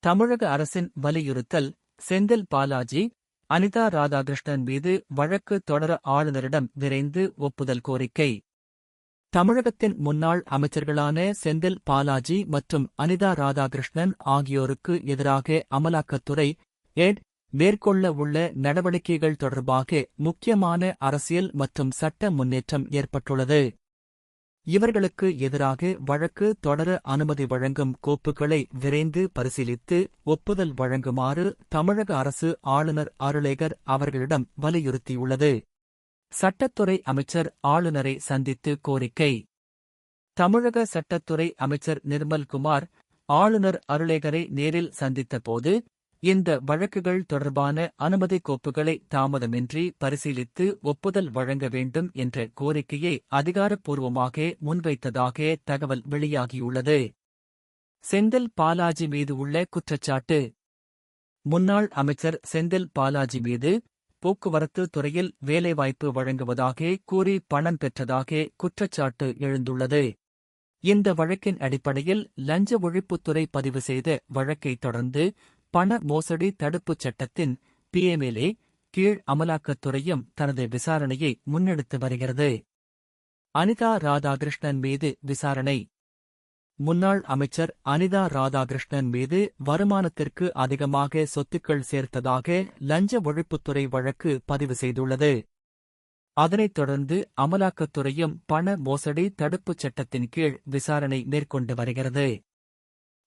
தமிழக அரசின் வலியுறுத்தல். செந்தில் பாலாஜி, அனிதா ராதாகிருஷ்ணன் மீது வழக்கு தொடர ஆளுநரிடம் விரைந்து ஒப்புதல் கோரிக்கை. தமிழகத்தின் முன்னாள் அமைச்சர்களான செந்தில் பாலாஜி மற்றும் அனிதா ராதாகிருஷ்ணன் ஆகியோருக்கு எதிராக அமலாக்கத்துறை மேற்கொள்ள உள்ள நடவடிக்கைகள் தொடர்பாக முக்கியமான அரசியல் மற்றும் சட்ட முன்னேற்றம் ஏற்பட்டுள்ளது. இவர்களுக்கு எதிராக வழக்கு தொடர அனுமதி வழங்கும் கோப்புகளை விரைந்து பரிசீலித்து ஒப்புதல் வழங்குமாறு தமிழக அரசு ஆளுநர் அருளேகர் அவர்களிடம் வலியுறுத்தியுள்ளது. சட்டத்துறை அமைச்சர் ஆளுநரை சந்தித்து கோரிக்கை. தமிழக சட்டத்துறை அமைச்சர் நிர்மல்குமார் ஆளுநர் அருளேகரை நேரில் சந்தித்தபோது இந்த வழக்குகள் தொடர்பான அனுமதி கோப்புகளை தாமதமின்றி பரிசீலித்து ஒப்புதல் வழங்க வேண்டும் என்ற கோரிக்கையை அதிகாரப்பூர்வமாக முன்வைத்ததாக தகவல் வெளியாகியுள்ளது. செந்தில் பாலாஜி மீது உள்ள குற்றச்சாட்டு. முன்னாள் அமைச்சர் செந்தில் பாலாஜி மீது போக்குவரத்து துறையில் வேலைவாய்ப்பு வழங்குவதாக கூறி பணம் பெற்றதாக குற்றச்சாட்டு எழுந்துள்ளது. இந்த வழக்கின் அடிப்படையில் லஞ்ச ஒழிப்புத்துறை பதிவு செய்த வழக்கை தொடர்ந்து பண மோசடி தடுப்புச் சட்டத்தின் PMLA கீழ் அமலாக்கத்துறையும் தனது விசாரணையை முன்னெடுத்து வருகிறது. அனிதா ராதாகிருஷ்ணன் மீது விசாரணை. முன்னாள் அமைச்சர் அனிதா ராதாகிருஷ்ணன் மீது வருமானத்திற்கு அதிகமாக சொத்துக்கள் சேர்த்ததாக லஞ்ச ஒழிப்புத்துறை வழக்கு பதிவு செய்துள்ளது. அதனைத் தொடர்ந்து அமலாக்கத்துறையும் பண மோசடி தடுப்புச் சட்டத்தின் கீழ் விசாரணை மேற்கொண்டு வருகிறது.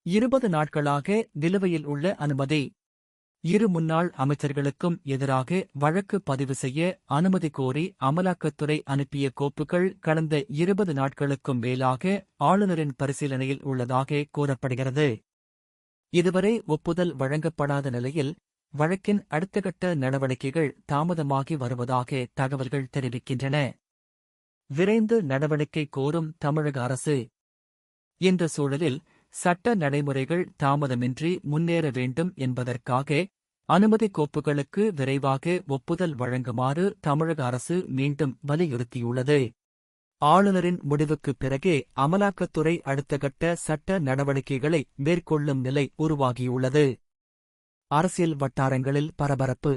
20 நாட்களாக நிலுவையில் உள்ள அனுமதி. இரு முன்னாள் அமைச்சர்களுக்கும் எதிராக வழக்கு பதிவு செய்ய அனுமதி கோரி அமலாக்கத்துறை அனுப்பிய கோப்புகள் கடந்த 20 நாட்களுக்கும் மேலாக ஆளுநரின் பரிசீலனையில் உள்ளதாக கூறப்படுகிறது. இதுவரை ஒப்புதல் வழங்கப்படாத நிலையில் வழக்கின் அடுத்தகட்ட நடவடிக்கைகள் தாமதமாகி வருவதாக தகவல்கள் தெரிவிக்கின்றன. விரைந்து நடவடிக்கை கோரும் தமிழக அரசு. இந்த சூழலில் சட்ட நடைமுறைகள் தாமதமின்றி முன்னேற வேண்டும் என்பதற்காக அனுமதி கோப்புகளுக்கு விரைவாக ஒப்புதல் வழங்குமாறு தமிழக அரசு மீண்டும் வலியுறுத்தியுள்ளது. ஆளுநரின் முடிவுக்குப் பிறகே அமலாக்கத்துறை அடுத்தகட்ட சட்ட நடவடிக்கைகளை மேற்கொள்ளும் நிலை உருவாகியுள்ளது. அரசியல் வட்டாரங்களில் பரபரப்பு.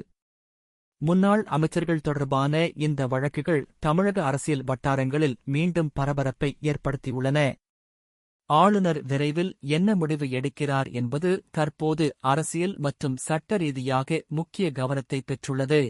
முன்னாள் அமைச்சர்கள் தொடர்பான இந்த வழக்குகள் தமிழக அரசியல் வட்டாரங்களில் மீண்டும் பரபரப்பை ஏற்படுத்தியுள்ளன. ஆளுநர் விரைவில் என்ன முடிவு எடுக்கிறார் என்பது தற்போது அரசியல் மற்றும் சட்ட ரீதியாக முக்கிய கவனத்தை பெற்றுள்ளது.